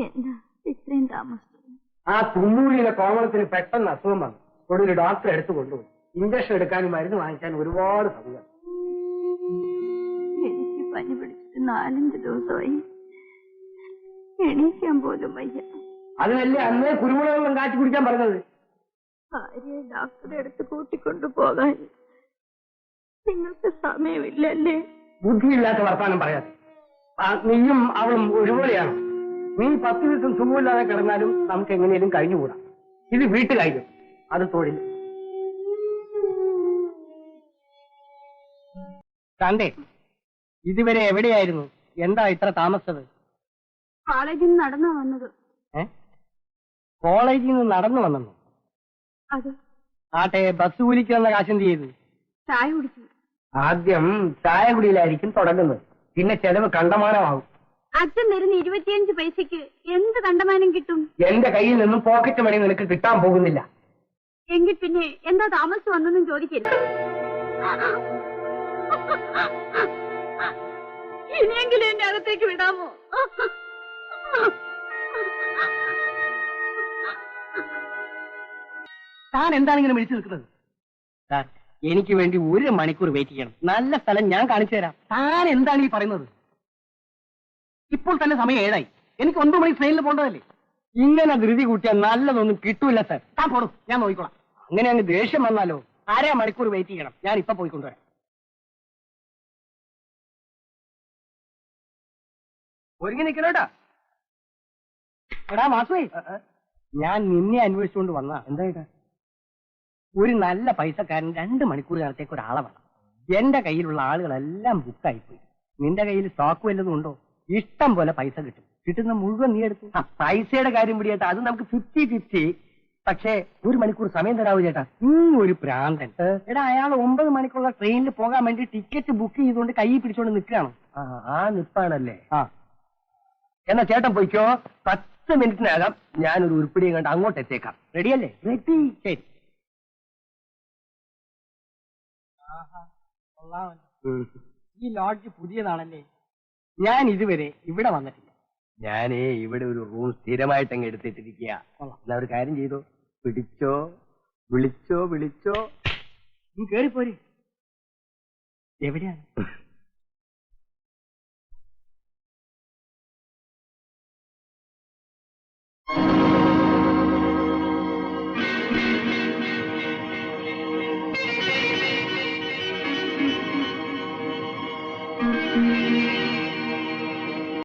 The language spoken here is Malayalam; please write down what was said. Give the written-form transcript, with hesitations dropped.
എന്താ ഇത്രയും താമസിച്ചു? ആ കുന്നൂരിലെ കോമളത്തിന് പെട്ടെന്ന് അസുഖം വന്നു. ഒടുവിൽ ഡോക്ടറെ എടുത്തു കൊണ്ടുപോയി. ഇഞ്ചക്ഷൻ എടുക്കാനും മരുന്ന് വാങ്ങിക്കാനും ഒരുപാട് സമയം. എനിക്ക് പനി പിടിച്ചിട്ട് 4-5 ദിവസമായി. എണീക്കാൻ പോലും വയ്യ. അതിനല്ലേ അന്നേ കുരുമുളകെല്ലാം കാച്ചി കുടിക്കാൻ പറഞ്ഞത്. ഭാര്യയെ ഡോക്ടറെ അടുത്ത് കൂട്ടിക്കൊണ്ടു പോകാൻ നിങ്ങൾക്ക് സമയമില്ലല്ലേ? ബുദ്ധിയില്ലാത്ത വർത്താനം പറയാതെ. നീയും അവളും ഒരുപോലെയാണ്. നീ 10 ദിവസം സുഖമില്ലാതെ കിടന്നാലും നമുക്ക് എങ്ങനെയും കഴിഞ്ഞുകൂടാ. ഇത് വീട്ടിലായിരിക്കും, അത് തൊഴിൽ. കാന്തേ, ഇതുവരെ എവിടെയായിരുന്നു? എന്താ ഇത്ര താമസിച്ചത്? കോളേജിൽ നിന്ന് നടന്നാ വന്നത്. കോളേജിൽ നിന്ന് നടന്നു വന്നു? അതെ. ആട്ടെ, ബസ് കൂലിക്ക് വന്ന കാശ് എന്ത് ചെയ്തു? ചായ കുടിച്ചു. ആദ്യം ചായ കുടിയിലായിരിക്കും തുടങ്ങുന്നത്, പിന്നെ ചെലവ് കണ്ടമാനമാകും. അച്ഛൻ തരുന്ന 25 പൈസക്ക് എന്ത് കണ്ടമാനം കിട്ടും? എന്റെ കയ്യിൽ നിന്നും പോക്കറ്റ് മണി നിനക്ക് കിട്ടാൻ പോകുന്നില്ല. എങ്കിൽ പിന്നെ എന്താ താമസിച്ചു വന്നെന്നും ചോദിക്കില്ല. ഇനിയെങ്കിലും എന്നെ അകത്തേക്ക് വിടാമോ? താൻ എന്താണ് ഇങ്ങനെ വിളിച്ചു നിൽക്കുന്നത്? സാർ, എനിക്ക് വേണ്ടി 1 മണിക്കൂർ വെയിറ്റ് ചെയ്യണം. നല്ല സ്ഥലം ഞാൻ കാണിച്ചു തരാം. താൻ എന്താണ് ഈ പറയുന്നത്? ഇപ്പോൾ തന്നെ സമയം 7 എനിക്ക് 9 മണി ട്രെയിനിൽ പോകേണ്ടതല്ലേ? ഇങ്ങനെ ധൃതി കൂട്ടിയാൽ നല്ലതൊന്നും കിട്ടൂല സാർ. താൻ പോടും, ഞാൻ നോക്കിക്കോളാം. അങ്ങനെ അങ്ങ് ദേഷ്യം വന്നാലോ? 1/2 മണിക്കൂർ വെയിറ്റ് ചെയ്യണം. ഞാൻ ഇപ്പൊ പോയിക്കൊണ്ടുവരാം. ഒരുങ്ങി നിൽക്കണോട്ടാ. എടാ വാസുവേ, ഞാൻ നിന്നെ അന്വേഷിച്ചുകൊണ്ട് വന്ന. എന്തായിട്ടാ? ഒരു നല്ല പൈസക്കാരൻ 2 മണിക്കൂർ കാലത്തേക്ക് ഒരാളെ വേണം. എന്റെ കയ്യിലുള്ള ആളുകളെല്ലാം ബുക്കായിപ്പോയി. നിന്റെ കയ്യിൽ സ്റ്റോക്ക് വല്ലതും ഉണ്ടോ? ഇഷ്ടം പോലെ പൈസ കിട്ടും. കിട്ടുന്ന മുഴുവൻ നീ എടുത്തു. പൈസയുടെ കാര്യം പിടിയേട്ടാ, അത് നമുക്ക് 50-50. പക്ഷേ 1 മണിക്കൂർ സമയം തരാവൂ ചേട്ടാ. ഒരു പ്രാന്തൻ. എടാ, അയാൾ 9 മണിക്കുള്ള ട്രെയിനിൽ പോകാൻ വേണ്ടി ടിക്കറ്റ് ബുക്ക് ചെയ്തുകൊണ്ട് കൈ പിടിച്ചോണ്ട് നിൽക്കുകയാണ്. ആ നിപ്പാണല്ലേ? എന്നാ ചേട്ടൻ പോയിക്കോ. 10 മിനിറ്റിനകം ഞാനൊരു ഉരുപ്പിടിയും കണ്ട് അങ്ങോട്ട് എത്തേക്കാം. റെഡിയല്ലേ? റെഡി. ശരി. ഈ ലോഡ്ജ് പുതിയതാണല്ലേ? ഞാൻ ഇതുവരെ ഇവിടെ വന്നിട്ടില്ല. ഞാനേ ഇവിടെ ഒരു റൂം സ്ഥിരമായിട്ട് അങ്ങ് എടുത്തിട്ടിരിക്കുക. എന്നാ ഒരു കാര്യം ചെയ്തോ, പിടിച്ചോ, വിളിച്ചോ. നീ കേറിപ്പോരെ. എവിടെയാണ്?